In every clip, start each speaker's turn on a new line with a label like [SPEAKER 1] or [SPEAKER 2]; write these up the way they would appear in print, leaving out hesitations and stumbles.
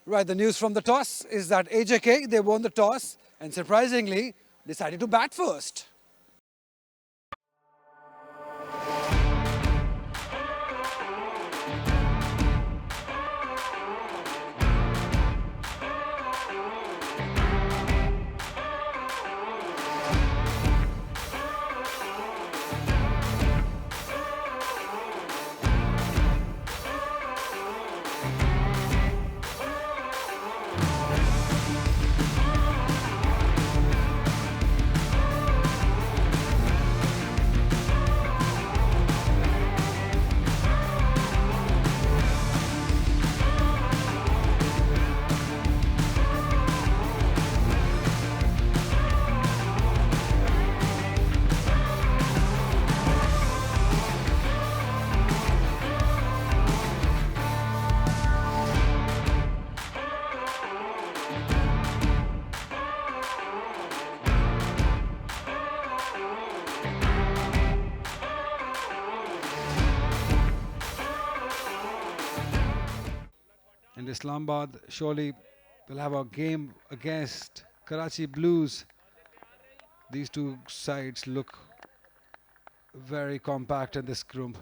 [SPEAKER 1] Right, the news from the toss is that AJK, they won the toss and surprisingly decided to bat first. And Islamabad surely will have a game against Karachi Blues. These two sides look very compact in this group.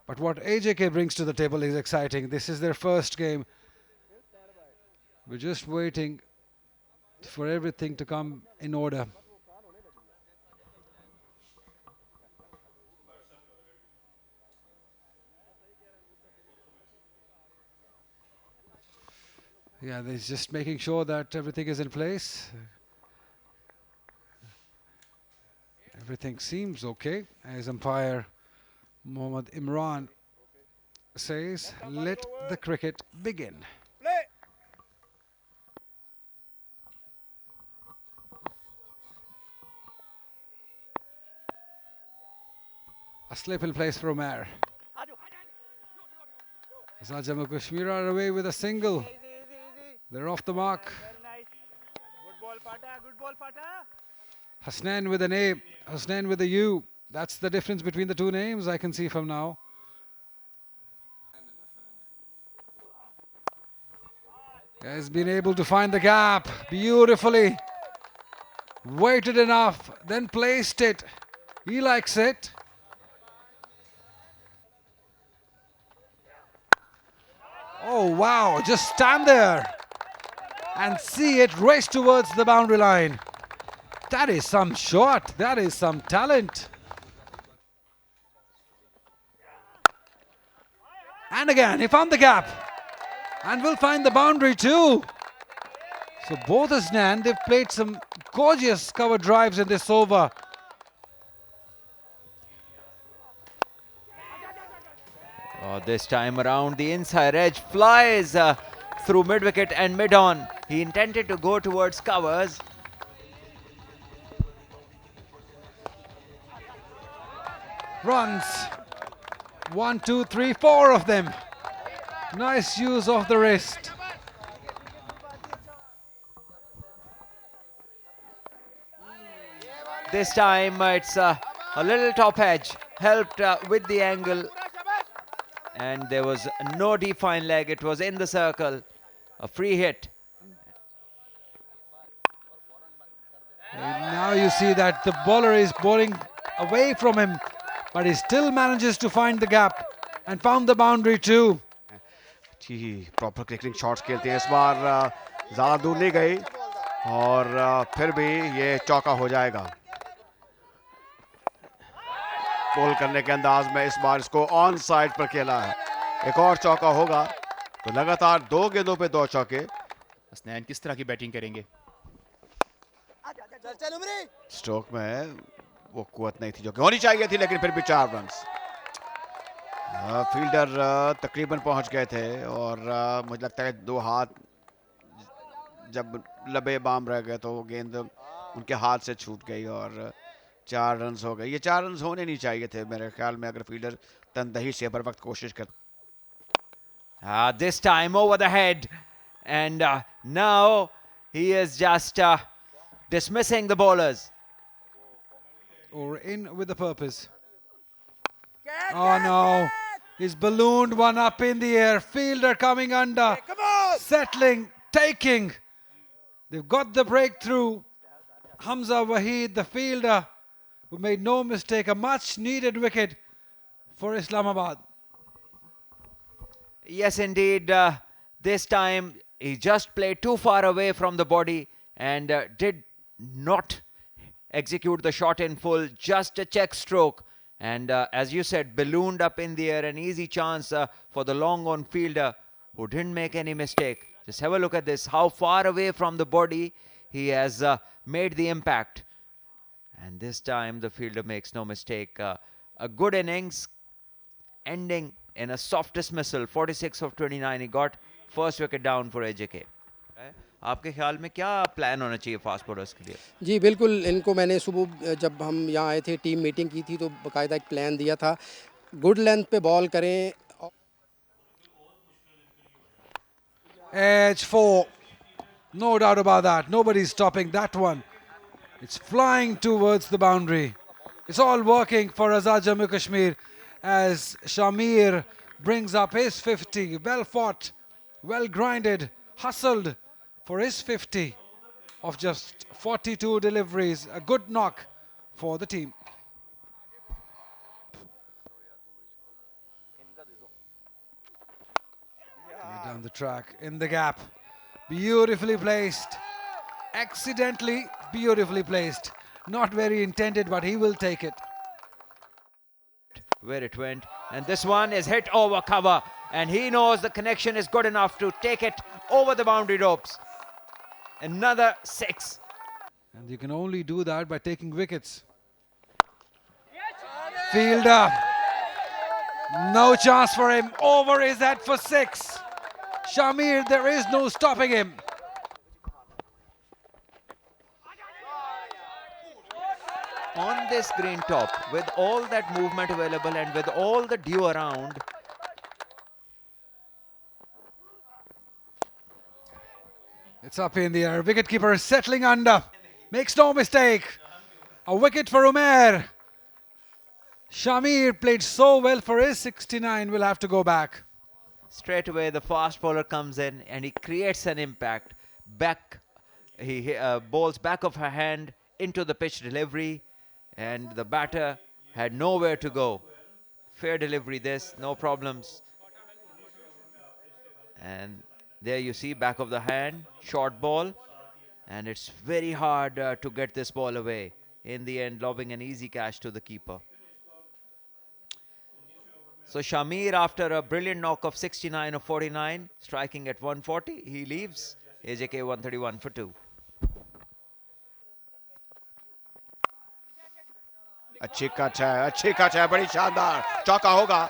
[SPEAKER 1] But what AJK brings to the table is exciting. This is their first game. We're just waiting for everything to come in order. Yeah, they're just making sure that everything is in place. Everything seems okay, as umpire Mohammad Imran says, let the cricket begin. A slip in place for Omer. Azad Jammu Kashmir are away with a single. They're off the mark.
[SPEAKER 2] Good ball, Fata. Good ball, Fata.
[SPEAKER 1] Hasnain with an A, Hasnain with a U. That's the difference between the two names I can see from now. Has been able to find the gap beautifully. Waited enough, then placed it. He likes it. Oh wow, just stand there and see it race towards the boundary line. That is some shot, that is some talent. And again, he found the gap and will find the boundary too. So both Hasnain, they've played some gorgeous cover drives in this over.
[SPEAKER 3] This time around, the inside edge flies through mid-wicket and mid-on. He intended to go towards covers.
[SPEAKER 1] Runs. 1, 2, 3, 4 of them. Nice use of the wrist.
[SPEAKER 3] This time it's a little top edge, helped with the angle. And there was no defined leg, it was in the circle. A free hit.
[SPEAKER 1] And now you see that the bowler is bowling away from him, but he still manages to find the gap and found the boundary too.
[SPEAKER 4] जी proper cricketing shots खेलते हैं इस बार ज़्यादा दूर नहीं गई और फिर भी ये चौका हो जाएगा बॉल करने के अंदाज में इस बार इसको ऑन साइड पर खेला है एक और चौका होगा तो लगातार 2 गेंदों पे 2 चौके
[SPEAKER 5] हसनैन किस तरह की बैटिंग करेंगे
[SPEAKER 4] स्ट्रोक में वो कुवत नहीं थी जो कि होनी चाहिए थी लेकिन फिर भी 4 रन्स फील्डर तकरीबन पहुंच गए थे और मुझे लगता है 2 हाथ जब लबे बाम रह गए तो वो गेंद उनके हाथ से छूट गई और 4 रन्स हो गए ये 4 रन्स होने नहीं चाहिए थे मेरे ख्याल में अगर फील्डर तनदही से बर वक्त कोशिश कर
[SPEAKER 3] This time over the head and now he is just dismissing the bowlers.
[SPEAKER 1] Or in with the purpose. Oh no, He's ballooned one up in the air. Fielder coming under. Settling, taking. They've got the breakthrough. Hamza Waheed, the fielder, who made no mistake. A much needed wicket for Islamabad.
[SPEAKER 3] Yes, indeed. This time he just played too far away from the body and did not execute the shot in full. Just a check stroke. And as you said, ballooned up in the air. An easy chance for the long on fielder who didn't make any mistake. Just have a look at this. How far away from the body he has made the impact. And this time the fielder makes no mistake. A good innings ending in a soft dismissal. 46 of 29. He got first wicket down for AJK. आपके ख्याल में क्या plan होना चाहिए fast bowlers के लिए?
[SPEAKER 6] जी बिल्कुल, इनको मैंने सुबह जब हम यहाँ आए थे टीम मीटिंग की थी तो बाकायदा एक प्लान दिया था, गुड लेंथ पे बॉल करें.
[SPEAKER 1] Edge 4. No doubt about that. Nobody's stopping that one. It's flying towards the boundary. It's all working for Azad Jammu Kashmir as Shamir brings up his 50. Well fought, well grinded, hustled for his 50 of just 42 deliveries. A good knock for the team. Down the track, in the gap. Beautifully placed. Accidentally beautifully placed. Not very intended, but he will take it.
[SPEAKER 3] Where it went. And this one is hit over cover. And he knows the connection is good enough to take it over the boundary ropes. Another 6.
[SPEAKER 1] And you can only do that by taking wickets. Fielder. No chance for him. Over his head for 6. Shamir, there is no stopping him.
[SPEAKER 3] On this green top, with all that movement available and with all the dew around,
[SPEAKER 1] it's up in the air. Wicketkeeper is settling under. Makes no mistake. A wicket for Umair. Shamir played so well for his 69. Will have to go back.
[SPEAKER 3] straight away the fast bowler comes in and he creates an impact. He bowls back of her hand into the pitch delivery, and the batter had nowhere to go. Fair delivery this, no problems. And there you see, back of the hand, short ball. And it's very hard to get this ball away. In the end, lobbing an easy catch to the keeper. So Shamir, after a brilliant knock of 69 of 49, striking at 140, he leaves. AJK 131 for 2.
[SPEAKER 4] अच्छी कच है, बड़ी शानदार चौका होगा.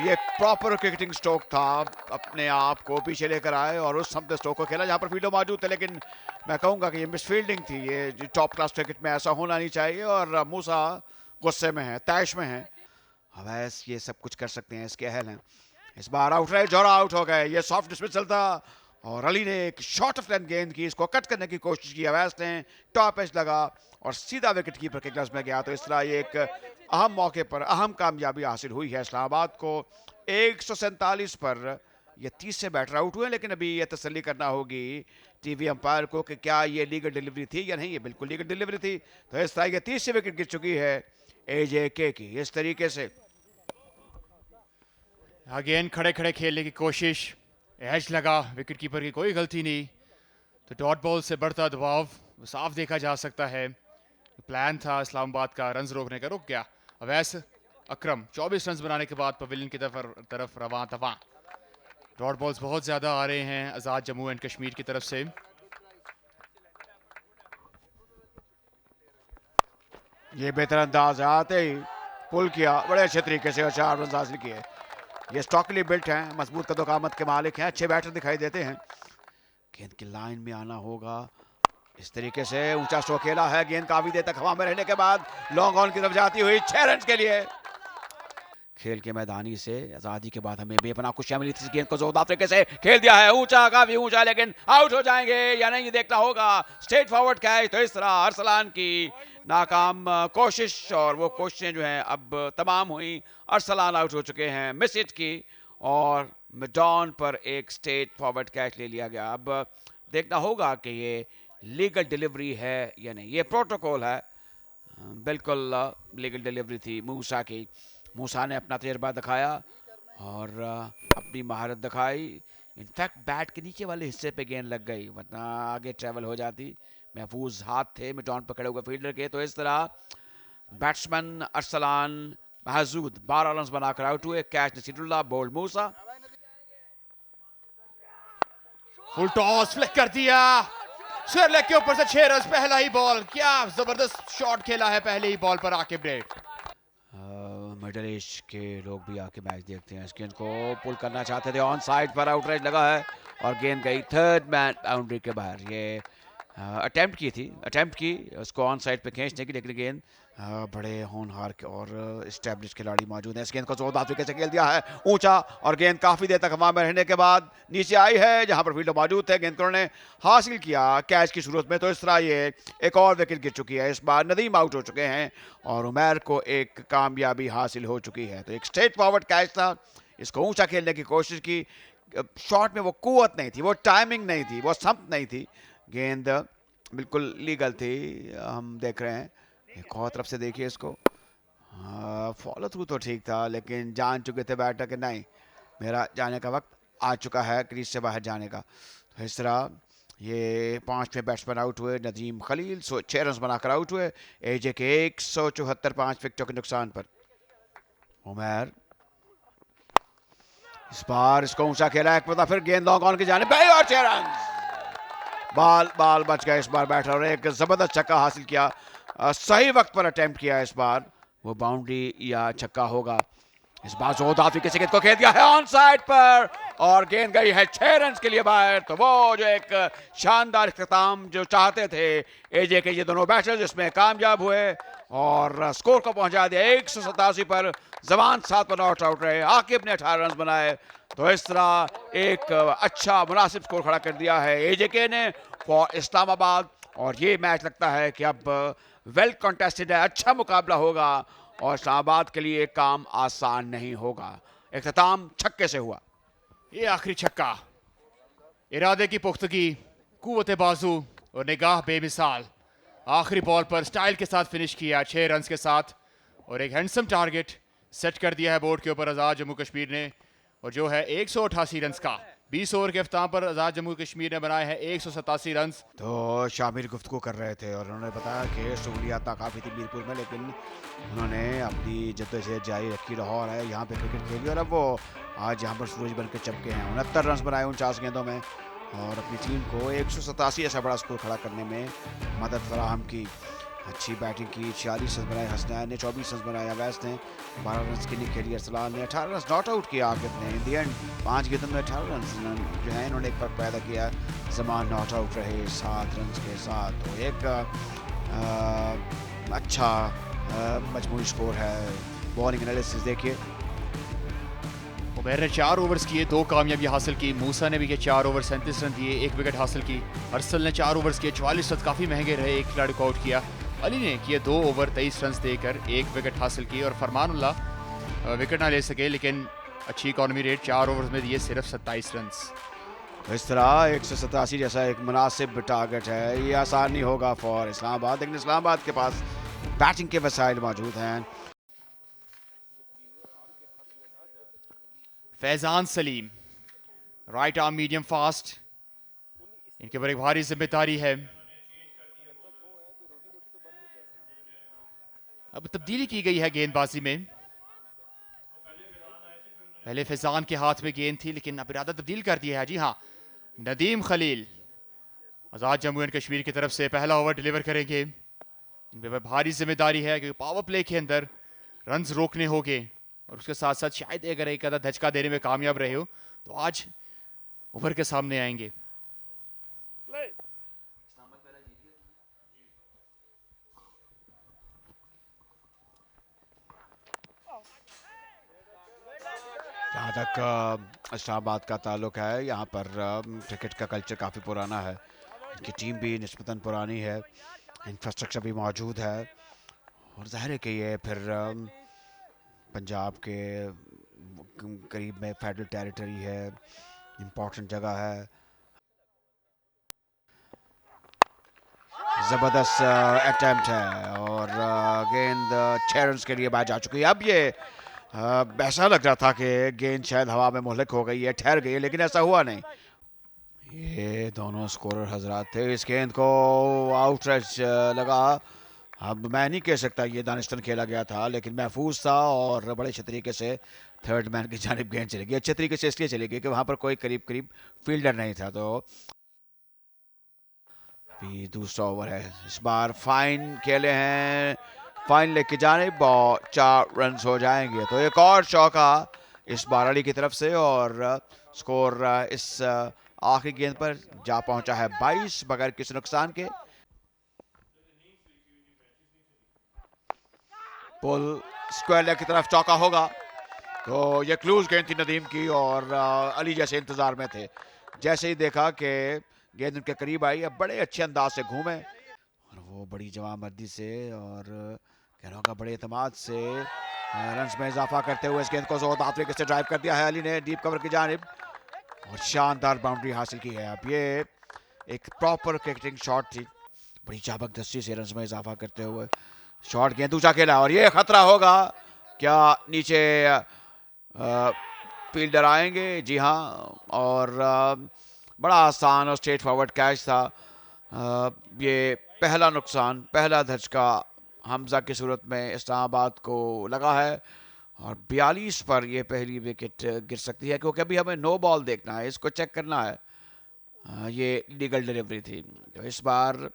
[SPEAKER 4] ये proper cricketing stroke था, अपने आप को पीछे लेकर आए और उस समझ स्ट्रोक को खेला जहां पर फील्डर मौजूद थे, लेकिन मैं कहूंगा कि ये मिसफील्डिंग थी. ये टॉप क्लास क्रिकेट में ऐसा होना नहीं चाहिए और मूसा गुस्से में है, तैश में है. अवैस ये सब कुछ कर सकते हैं, इसके अहल हैं. इस बार आउट रहे, जोरा आउट हो गए. ये सॉफ्ट डिस्मिसल था और अली ने एक शॉर्ट ऑफ लेंथ गेंद की, इसको कट करने की कोशिश की. अवैस ने टॉप एज लगा और सीधा विकेट कीपर के ग्लव्स में गया. तो इस तरह ये एक अहम मौके पर अहम कामयाबी हासिल हुई है इस्लामाबाद को. 147 पर ये 30 से बैटर आउट हुए, लेकिन अभी ये तसल्ली करना होगी टीवी अंपायर को कि क्या ये लीगल डिलीवरी थी या नहीं. ये बिल्कुल लीगल डिलीवरी थी. तो इस तरह ये 30 से विकेट गिर चुकी है AJK की. इस तरीके से
[SPEAKER 5] अगेन खड़े खड़े खेलने की कोशिश, एज लगा, विकेट कीपर की कोई गलती नहीं. तो डॉट बॉल से बढ़ता दबाव साफ देखा जा सकता है. प्लान था इस्लामाबाद का रन्स रोकने का, रुक गया. अवैस अकरम 24 रन्स बनाने के बाद पवेलियन की तरफ रवां तवां. डॉट बॉल्स बहुत ज़्यादा आ रहे हैं आज़ाद जम्मू एंड कश्मीर की तरफ से.
[SPEAKER 4] ये बेहतर अंदाज आते ही पुल किया बड़े अच्छे तरीके से और 4 रन हासिल किए. ये स्टॉकली बिल्ट हैं, मजबूत कदोकामत के मालिक हैं, अच्छे बैटर दिखाई देते हैं. गेंद की लाइन में आना होगा. इस तरीके से ऊंचा स्ट्रोक खेला है. गेंद काफी देर तक हवा में रहने के बाद लॉन्ग ऑन की तरफ जाती हुई 6 रन के लिए. खेल के मैदानी से आजादी के बाद हमें बेपनाह खुशियां मिली थी. गेंद को जोरदार तरीके से खेल दिया है, ऊंचा, काफी ऊंचा, लेकिन आउट हो जाएंगे या नहीं देखना होगा. Straight forward catch. तो इस तरह अरसलान की नाकाम कोशिश, और वो कोशिशें जो हैं अब तमाम हुई। अरसलान आउट हो चुके हैं मिस इट की, और मिडॉन पर एक स्ट्रेट फॉरवर्ड कैच ले लिया गया। अब देखना होगा कि ये लीगल डिलीवरी है या नहीं। ये प्रोटोकॉल है, बिल्कुल लीगल डिलीवरी थी मूसा की। मूसा ने अपना तजर्बा दिखाया और अपनी महारत दिखाई। इनफैक्ट बैट के नीचे वाले हिस्से पे गेंद लग गई, वरना आगे ट्रेवल हो जाती। महफूज हाथ थे मिडॉन पकड़े हुए फील्डर के। तो इस तरह बैट्समैन अरसलान महजूद 12 रन बनाकर आउट हुए। कैच नसीरुल्लाह, बोल्ड मूसा।
[SPEAKER 5] फुल टॉस फ्लिक कर दिया, स्क्वायर लेग के ऊपर से 6 रन, पहला ही बॉल। क्या जबरदस्त शॉट खेला है पहले ही बॉल पर आकिब ने।
[SPEAKER 4] मिडल एज के लोग भी आके मैच देखते हैं। इस गेंद को पुल करना चाहते थे, ऑन साइड पर आउटरेज लगा है और गेंद गई थर्ड मैन बाउंड्री के बाहर। ये अटेम्प्ट की उसको ऑन साइड पे खींचने की, लेकिन गेंद बड़े होनहार के और इस्टेब्लिश खिलाड़ी मौजूद हैं। इस गेंद को जोरदार तरीके से खेल दिया है ऊंचा, और गेंद काफ़ी देर तक हवा में रहने के बाद नीचे आई है जहां पर फील्डर मौजूद थे। गेंद को उन्होंने हासिल किया कैच की सूरत में। तो इस तरह ये एक और विकेट गिर चुकी है। इस बार नदीम आउट हो चुके हैं और उमैर को एक कामयाबी हासिल हो चुकी है। तो एक स्ट्रेट फॉरवर्ड कैच था, इसको ऊंचा खेलने की कोशिश की। शॉट में वो कुव्वत नहीं थी, वो टाइमिंग नहीं थी, वो संप नहीं थी। गेंद बिल्कुल लीगल थी। हम देख रहे हैं एक और तरफ से, देखिए इसको। फॉलो थ्रू तो ठीक था, लेकिन जान चुके थे बैटर कि नहीं, मेरा जाने का वक्त आ चुका है, क्रीज से बाहर जाने का। तो इस तरह ये 5वें बैट्समैन आउट हुए। नदीम खलील 6 रन बनाकर आउट हुए। एजे के 174 5 विकेटों के नुकसान पर। उमैर इस बार इसको ऊंचा खेला, एक पता फिर गेंद लॉन्ग ऑन की जाने पे और 6 रन। बाल बच गया इस बार बैटर, और एक जबरदस्त छक्का हासिल किया। सही वक्त पर अटेम्प्ट किया। इस बार वो बाउंड्री या छक्का होगा। इस बार जोरदार तरीके से गेंद को खेल दिया है ऑन साइड पर, और गेंद गई है 6 रन के लिए बाहर। तो वो जो एक शानदार इख्तिताम जो चाहते थे एजे के ये दोनों बैटर्स, इसमें कामयाब हुए और स्कोर को पहुंचा दिया 187 पर। जवान 7 पर नॉट आउट रहे, आकिब ने 18 रन बनाए। तो इस तरह एक अच्छा मुनासिब स्कोर खड़ा कर दिया है एजे के ने फॉर इस्लामाबाद। और ये मैच लगता है कि अब वेल कॉन्टेस्टेड है, अच्छा मुकाबला होगा और इस्लामाबाद के लिए काम आसान नहीं होगा। इख्तिताम छक्के से हुआ।
[SPEAKER 5] ये आखिरी छक्का, इरादे की पुख्तगी, कुव्वत बाजू और निगाह बेमिसाल। आखिरी बॉल पर स्टाइल के साथ फिनिश किया 6 रन के साथ, और एक हैंडसम टारगेट सेट कर दिया है बोर्ड के ऊपर आज़ाद जम्मू कश्मीर ने, और जो है 188 रन का। 20 ओवर के अख्ताम पर आज़ाद जम्मू कश्मीर ने बनाए हैं 187 रन।
[SPEAKER 4] तो शामिर गुफ्तगू कर रहे थे और उन्होंने बताया कि सहूलियात काफ़ी थी मीरपुर में, लेकिन उन्होंने अपनी जद्दोजहद जारी रखी। लाहौर है, यहाँ पे क्रिकेट खेली और अब वो आज यहाँ पर सूरज बन के चमके हैं। 69 रन बनाए 49 गेंदों में, और अपनी टीम को 187 ऐसा बड़ा स्कोर खड़ा करने में मदद फराहम की। अच्छी बैटिंग की, 46 रन बनाए हसनैन ने, 24 रन बनाए अवैस ने, 12 रन के लिए खेली अरसलान ने, 18 रन नॉट आउट किया आकिब ने। इन दी एंड 5 गेंदों में 18 रन जो है इन्होंने एक फर्क पैदा किया। जमान नॉट आउट रहे 7 रन के साथ। तो एक अच्छा मजमूई स्कोर है। बॉलिंग एनालिसिस देखिए,
[SPEAKER 5] उमैर ने 4 ओवर्स किए, 2 कामयाबी हासिल की। मूसा ने भी किए 4 ओवर 37 रन दिए, 1 विकेट हासिल की। अरसल ने 4 ओवर्स किए, 44 रन, काफ़ी महंगे रहे, 1 खिलाड़ी को आउट किया। अली ने किए 2 ओवर 23 रन देकर 1 विकेट हासिल की, और फरमानुल्लाह विकेट ना ले सके, लेकिन अच्छी इकॉनमी रेट 4 ओवर्स में दिए सिर्फ 27 रन।
[SPEAKER 4] इस तरह 187 जैसा एक मुनासिब टारगेट है, ये आसान नहीं होगा फॉर इस्लामाबाद, लेकिन इस्लामाबाद के पास बैटिंग के वसाइल मौजूद हैं।
[SPEAKER 5] Faizan Salim, right arm medium fast, इनके ऊपर एक भारी जिम्मेदारी है। अब तब्दीली की गई है गेंदबाजी में। पहले फैजान के हाथ में गेंद थी, लेकिन अब इरादा तब्दील कर दिया है। जी हाँ, नदीम खलील आज़ाद जम्मू एंड कश्मीर की तरफ से पहला ओवर डिलीवर करेंगे। इन पे भारी जिम्मेदारी है क्योंकि पावर प्ले के अंदर रन्स रोकने होंगे, और उसके साथ साथ शायद अगर एक आधा धचका देने में कामयाब रहे हो तो आज ओवर के सामने आएंगे।
[SPEAKER 4] जहाँ तक इस्लामाबाद का ताल्लुक है, यहाँ पर क्रिकेट का कल्चर काफ़ी पुराना है। इनकी टीम भी निस्बतन पुरानी है। इंफ्रास्ट्रक्चर भी मौजूद है और जाहिर है कि ये फिर पंजाब के करीब में फेडरल टेरिटरी है, इम्पोर्टेंट जगह है। ज़बरदस्त अटेम्प्ट है और गेंद 6 रन के लिए बाहर जा चुकी है। अब ये ऐसा लग रहा था कि गेंद शायद हवा में मुहल्लक हो गई है, ठहर गई है, लेकिन ऐसा हुआ नहीं। ये दोनों स्कोरर हजरात थे। इस गेंद को आउटरेज लगा। अब मैं नहीं कह सकता ये दानिशतन खेला गया था, लेकिन महफूज था और बड़े अच्छे तरीके से थर्ड मैन की जानिब गेंद चली गई। अच्छे तरीके से इसलिए चली गई कि वहाँ पर कोई करीब करीब फील्डर नहीं था। तो अभी दूसरा ओवर है। इस बार फाइन खेले हैं, फाइन लेके जाने 4 रन हो जाएंगे। तो एक और चौका इस बार अली की तरफ से और स्कोर इस आखिरी गेंद पर जा पहुंचा है 22 बगैर किसी नुकसान के। पुल स्क्वायर लेग की तरफ चौका होगा। तो ये क्लूज गेंद थी नदीम की और अली जैसे इंतजार में थे। जैसे ही देखा कि गेंद उनके करीब आई, अब बड़े अच्छे अंदाज से घूमे और वो बड़ी जवामर्दी से और कहना होगा बड़े एतमाद से रन्स में इजाफा करते हुए इस गेंद को जोरदार तरीके से ड्राइव कर दिया है अली ने डीप कवर की जानिब और शानदार बाउंड्री हासिल की है। अब ये एक प्रॉपर क्रिकेटिंग शॉट थी, बड़ी जबरदस्ती से रन्स में इजाफा करते हुए शॉट गेंद ऊंचा खेला और ये खतरा होगा। क्या नीचे फील्डर आएंगे? जी हाँ, और बड़ा आसान और स्ट्रेट फॉरवर्ड कैच था। ये पहला नुकसान, पहला धचका हमजा की सूरत में इस्लामाबाद को लगा है और 42 पर ये पहली विकेट गिर सकती है, क्योंकि अभी हमें नो बॉल देखना है, इसको चेक करना है। ये लीगल डिलीवरी थी। तो इस बार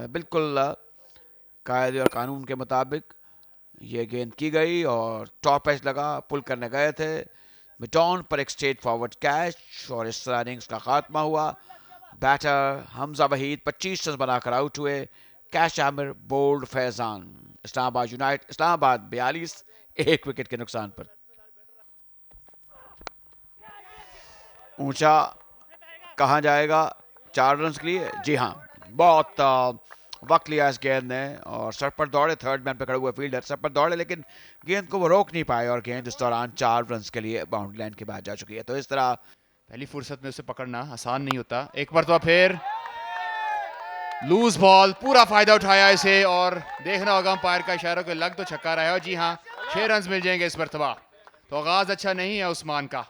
[SPEAKER 4] बिल्कुल कायदे और कानून के मुताबिक ये गेंद की गई और टॉप एज लगा, पुल करने गए थे मिटॉन पर एक स्ट्रेट फॉरवर्ड कैच और इस तरह इनिंग्स का खात्मा हुआ। बैटर हमजा वहीद 25 रन बनाकर आउट हुए। कैश आमिर, बोल्ड, फैजान। इस्लामाबाद 42, 1 विकेट के नुकसान पर। ऊंचा कहाँ जाएगा 4 रन के लिए? जी हाँ, बहुत वक्त लिया इस गेंद ने और सर पर दौड़े, थर्ड मैन पे खड़े हुए फील्डर सर पर दौड़े, लेकिन गेंद को वो रोक नहीं पाए और गेंद इस दौरान 4 रन के लिए बाउंड्री लाइन के बाद जा चुकी है। तो इस तरह
[SPEAKER 5] पहली फुर्सत में उसे पकड़ना आसान नहीं होता। एक मरतबा फिर लूज बॉल, पूरा फायदा उठाया इसे और देखना होगा अंपायर का इशारा को लग तो छक्का रहा है और जी हाँ 6 रन मिल जाएंगे इस मरतबा। तो आगाज अच्छा नहीं है उस्मान का।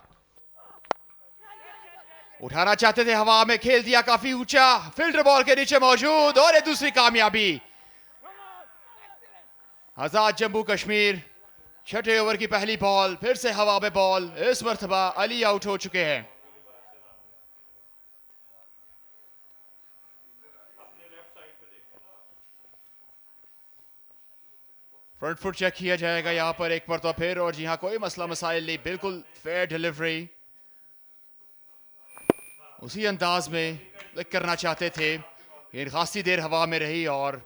[SPEAKER 5] उठाना चाहते थे, हवा में खेल दिया काफी ऊंचा, फील्डर बॉल के नीचे मौजूद और ये दूसरी कामयाबी। आजाद जम्मू कश्मीर, छठे ओवर की पहली बॉल, फिर से हवा में बॉल। इस मरतबा अली आउट हो चुके हैं। फ्रंट फुट चेक किया जाएगा यहां पर एक मरतबा फिर और जी हाँ कोई मसला मसाइल नहीं, बिल्कुल फेयर डिलीवरी। उसी अंदाज में करना चाहते थे, ये खासी देर हवा में रही और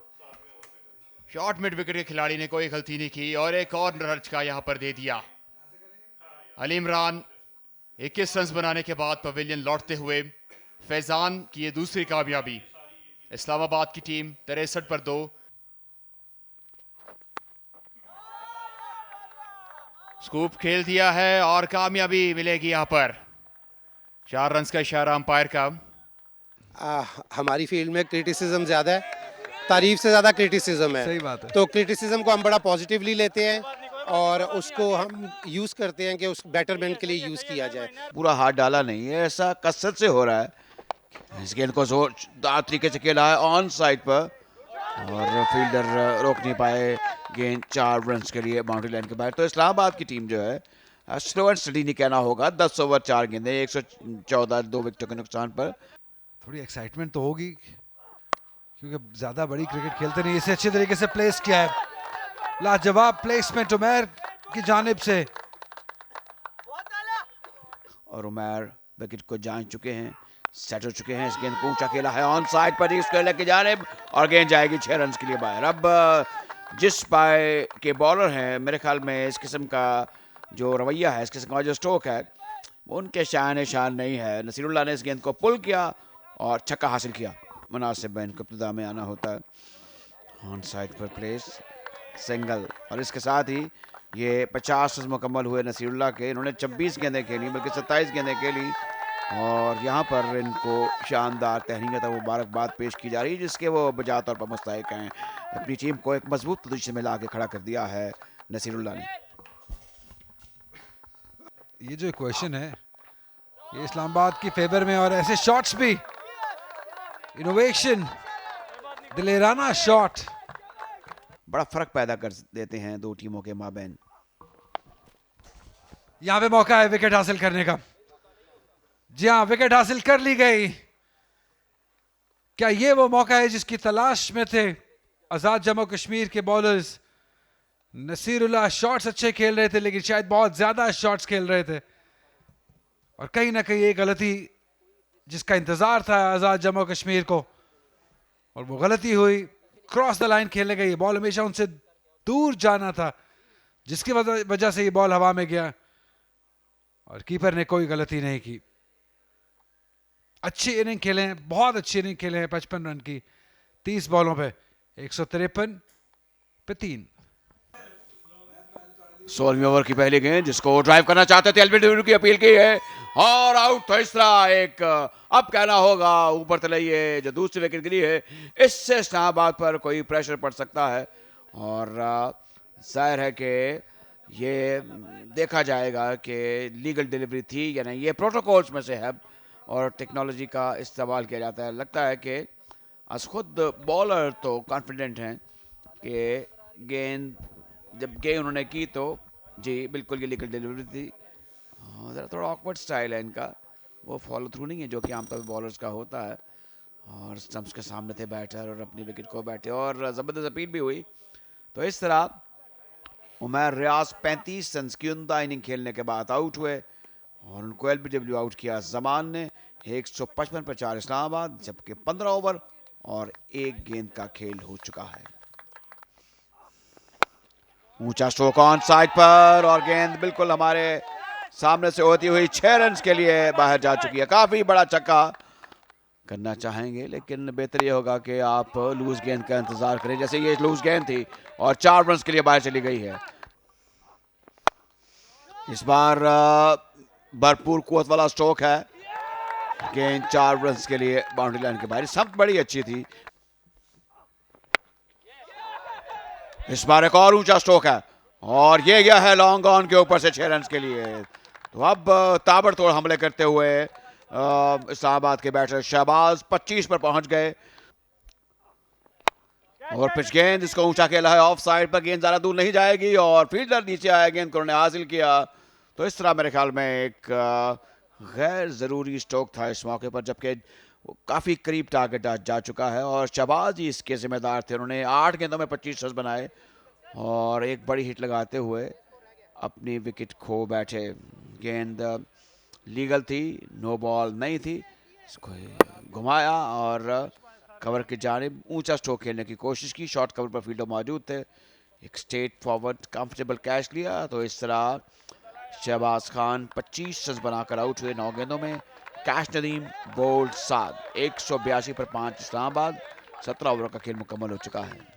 [SPEAKER 5] शॉर्ट मिड विकेट के खिलाड़ी ने कोई गलती नहीं की और एक और रचका यहां पर दे दिया। अली इमरान 21 रन बनाने के बाद पवेलियन लौटते हुए फैजान की ये दूसरी कामयाबी। इस्लामाबाद की टीम 63 पर 2। स्कूप खेल दिया है और कामयाबी मिलेगी यहां पर। 4 रन का इशारा अंपायर का।
[SPEAKER 6] हमारी फील्ड में क्रिटिसिज्म ज़्यादा है, तारीफ से ज़्यादा क्रिटिसिज्म है।
[SPEAKER 1] सही बात है।
[SPEAKER 6] तो क्रिटिसिज्म को हम बड़ा पॉजिटिवली लेते हैं और उसको हम यूज़ करते हैं कि उस बेटरमेंट के लिए यूज़ किया जाए।
[SPEAKER 4] पूरा हाथ डाला नहीं है, ऐसा कसरत से हो रहा है। इस गेंद को जोरदार तरीके से खेला है ऑन साइड पर और फील्डर रोक नहीं पाए। गेंद 4 रन के लिए बाउंड्री लाइन के बाहर। तो इस्लामाबाद की टीम जो है स्लो एंड स्टडी नहीं कहना होगा। 10 ओवर 4 गेंदें, 114, 2 विकेटों के नुकसान पर।
[SPEAKER 1] थोड़ी एक्साइटमेंट तो होगी क्योंकि ज़्यादा बड़ी क्रिकेट खेलते नहीं। इसे अच्छे तरीके से प्लेस किया है, लाजवाब प्लेसमेंट उमैर की जानिब से
[SPEAKER 4] और उमैर विकेट को जान चुके हैं, सेट हो चुके हैं। इस गेंद को ऊंचा खेला है ऑन साइड पर उसके लेके जानिब और गेंद जाएगी 6 रन के लिए बाहर। अब जिस पाए के बॉलर हैं, मेरे ख्याल में इस किस्म का जो रवैया है, इस किस्म का जो स्ट्रोक है, उनके शान नहीं है। नसीरुल्लाह ने इस गेंद को पुल किया और छक्का हासिल किया। मुनासिब है इनको इब्तिदा में आना होता है। ऑन साइड पर प्लेस सिंगल, और इसके साथ ही ये 50 रन मुकम्मल हुए नसीरुल्लाह के। इन्होंने 26 गेंदें खेली, बल्कि 27 गेंदें खेली, और यहाँ पर इनको शानदार तहनीत और मुबारकबाद पेश की जा रही है, जिसके वो बजा तौर पर मुस्तहिक हैं। अपनी टीम को एक मजबूत पोजीशन में ला के खड़ा कर दिया है नसीरुल्लाह ने।
[SPEAKER 1] ये जो क्वेश्चन है ये इस्लामाबाद की फेवर में, और ऐसे शॉट्स भी, इनोवेशन, दिलेराना शॉट,
[SPEAKER 4] बड़ा फर्क पैदा कर देते हैं दो टीमों के माबैन।
[SPEAKER 1] यहां पे मौका है विकेट हासिल करने का। जी हां, विकेट हासिल कर ली गई। क्या ये वो मौका है जिसकी तलाश में थे आजाद जम्मू कश्मीर के बॉलर्स? नसीरुल्लाह शॉट्स अच्छे खेल रहे थे, लेकिन शायद बहुत ज्यादा शॉट्स खेल रहे थे, और कहीं ना कहीं ये गलती जिसका इंतजार था आजाद जम्मू कश्मीर को, और वो गलती हुई। क्रॉस द लाइन खेलने गई, बॉल हमेशा उनसे दूर जाना था, जिसकी वजह से ये बॉल हवा में गया, और कीपर ने कोई गलती नहीं की। अच्छी इनिंग खेले हैं, बहुत अच्छी इनिंग खेले हैं 55 रन की 30 बॉलों पे, 153 पे 3।
[SPEAKER 4] 16वीं ओवर की पहली गेंद, जिसको ड्राइव करना चाहते थे, एल्बिडोर की अपील की है और आउट। तो इस तरह एक, अब कहना होगा ऊपर तलैये जो दूसरी विकेट गिरी है, इससे इस्लामाबाद पर कोई प्रेशर पड़ सकता है, और जाहिर है कि ये देखा जाएगा कि लीगल डिलीवरी थी या नहीं। ये प्रोटोकॉल्स में से है और टेक्नोलॉजी का इस्तेमाल किया जाता है। लगता है कि आज खुद बॉलर तो कॉन्फिडेंट हैं कि गेंद जब गेंद उन्होंने की तो जी बिल्कुल ये लीगल डिलीवरी थी। ज़रा थोड़ा ऑकवर्ड स्टाइल है इनका, वो फॉलो थ्रू नहीं है जो कि आमतौर पर बॉलर्स का होता है, और स्टंप्स के सामने थे बैटर और अपनी विकेट को बैठे, और ज़बरदस्त अपील भी हुई। तो इस तरह उमर रियाज 35 रन की उम्दा इनिंग खेलने के बाद आउट हुए, और उनको एलबीडब्ल्यू आउट किया जमान ने। 155 पर 4 इस्लामाबाद, जबकि 15 ओवर और 1 गेंद का खेल हो चुका है। ऊंचा स्ट्रोक ऑन साइड पर, और गेंद बिल्कुल हमारे सामने से होती हुई 6 रन के लिए बाहर जा चुकी है। काफी बड़ा छक्का करना चाहेंगे, लेकिन बेहतर ये होगा कि आप लूज गेंद का इंतजार करें, जैसे ये लूज गेंद थी और 4 रन के लिए बाहर चली गई है। इस बार भरपूर कुवत वाला स्ट्रोक है, गेंद 4 रन के लिए बाउंड्री लाइन के बाहर। सब बड़ी अच्छी थी। इस बार एक और ऊंचा स्ट्रोक है, और ये गया है लॉन्ग ऑन के ऊपर से 6 रन के लिए। तो अब ताबड़तोड़ हमले करते हुए इस्लामाबाद के बैटर शहबाज 25 पर पहुंच गए, और पिच गेंद इसको ऊंचा खेला है ऑफ साइड पर, गेंद ज्यादा दूर नहीं जाएगी, और फील्डर नीचे आया, गेंद को उन्होंने हासिल किया। तो इस तरह मेरे ख्याल में एक गैर जरूरी स्ट्रोक था इस मौके पर, जबकि काफी करीब टारगेट जा चुका है, और शहबाज ही इसके जिम्मेदार थे। उन्होंने 8 गेंदों में 25 रन बनाए, और एक बड़ी हिट लगाते हुए अपनी विकेट खो बैठे। गेंद लीगल थी, नो बॉल नहीं थी, इसको घुमाया और कवर की जानिब ऊंचा स्ट्रोक खेलने की कोशिश की। शॉर्ट कवर पर फील्डर मौजूद थे, एक स्ट्रेट फॉरवर्ड कंफर्टेबल कैच लिया। तो इस तरह शहबाज खान 25 रन बनाकर आउट हुए 9 गेंदों में। कैश नदीम बोल्ड 7, 182 पर 5 इस्लामाबाद। 17 ओवर का खेल मुकम्मल हो चुका है।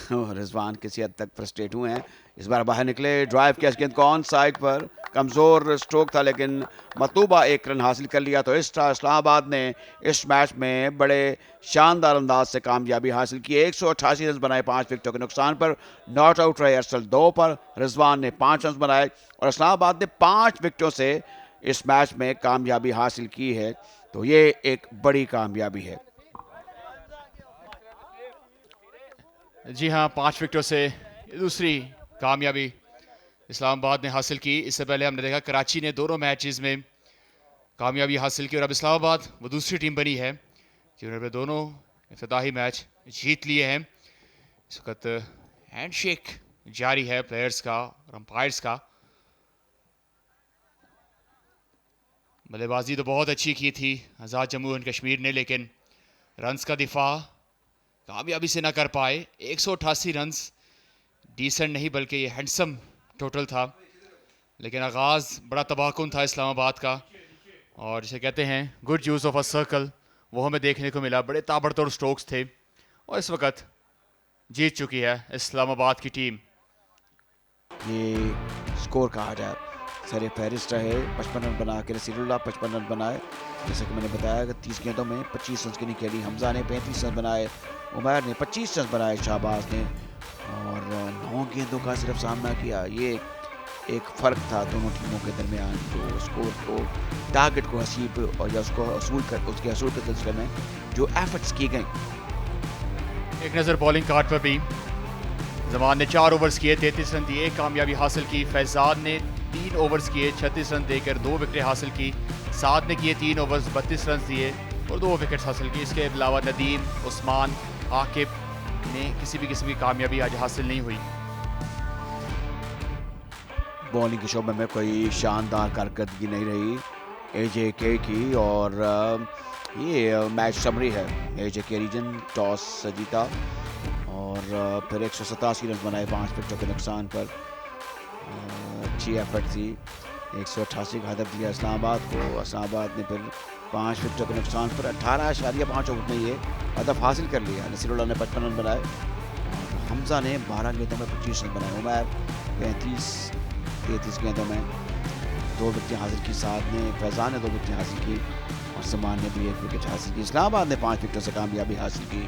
[SPEAKER 4] रिजवान किसी हद तक फ्रस्ट्रेट हुए हैं, इस बार बाहर निकले, ड्राइव किया गेंद को ऑन साइड पर, कमजोर स्ट्रोक था लेकिन मतलूबा 1 रन हासिल कर लिया। तो इस तरह इस्लामाबाद ने इस मैच में बड़े शानदार अंदाज से कामयाबी हासिल की। 188 रन बनाए 5 विकेटों के नुकसान पर। नॉट आउट रहे अरसल 2 पर, रिजवान ने 5 रन बनाए, और इस्लामाबाद ने 5 विकेटों से इस मैच में कामयाबी हासिल की है। तो ये एक बड़ी कामयाबी है।
[SPEAKER 5] जी हाँ, 5 विकेटों से दूसरी कामयाबी इस्लामाबाद ने हासिल की। इससे पहले हमने देखा कराची ने दोनों मैचेस में कामयाबी हासिल की, और अब इस्लामाबाद वो दूसरी टीम बनी है जिन्होंने दोनों इफ्तिताही मैच जीत लिए हैं। इस वक्त हैंडशेक जारी है प्लेयर्स का और अंपायर्स का। बल्लेबाजी तो बहुत अच्छी की थी आज़ाद जम्मू एंड कश्मीर ने, लेकिन रन्स का दिफा कामयाबी से ना कर पाए। 188 रन्स डिसेंट नहीं बल्कि ये हैंडसम टोटल था, लेकिन आगाज़ बड़ा तबाहकुन था इस्लामाबाद का, और जिसे कहते हैं good use of a circle, वो हमें देखने को मिला। बड़े ताबड़तोड़ स्ट्रोक्स थे और इस वक्त जीत चुकी है इस्लामाबाद की टीम।
[SPEAKER 4] ये स्कोर कहा जाए, सर फहरिस्त रहे, 55 रन बना के नसीरुल्लाह 55 रन बनाए। जैसे कि मैंने बताया कि 30 गेंदों में 25 रन की नहीं खेली। हमजा ने 35 रन बनाए, उमैर ने 25 रन बनाए, शाहबाज ने और 9 गेंदों का सिर्फ सामना किया। ये एक फ़र्क था दोनों टीमों के दरमियान, जो स्कोर को, टारगेट को हसीब और या उसको उसके हसूल के सिलसिले में जो एफर्ट्स किए गए।
[SPEAKER 5] एक नज़र बॉलिंग कार्ड पर भी। जमान ने 4 ओवर्स किए, 33 रन दिए, कामयाबी हासिल की। फैजान ने 3 ओवर्स किए, 36 रन देकर 2 विकेट हासिल की। साद ने किए 3 ओवर्स, 32 रन दिए और 2 विकेट हासिल की। इसके अलावा नदीम, उस्मान, आकिब ने किसी भी किस्म की कामयाबी आज हासिल नहीं हुई।
[SPEAKER 4] बॉलिंग के शोबे में कोई शानदार कारकर्दगी नहीं रही AJK की और ये मैच समरी है। AJK रीजन टॉस जीता और फिर 187 रन बनाए 5 विकेटों के नुकसान पर। अच्छी एफर्ट थी, 188 का हदफ दिया इस्लामाबाद को। इस्लामाबाद ने फिर 5 विकेटों के नुकसान पर 18.5 ओवर में ये हदफ हासिल कर लिया। नसीरुल्लाह ने 55 रन बनाए और हमजा ने 12 गेंदों में 25 रन बनाए। उमैर 33 गेंदों में 2 विकेटें हासिल की। साद ने, फैजान ने 2 विकेटें हासिल की और समान ने भी 1 विकेट हासिल की। इस्लामाबाद ने 5 विकेटों से कामयाबी हासिल की।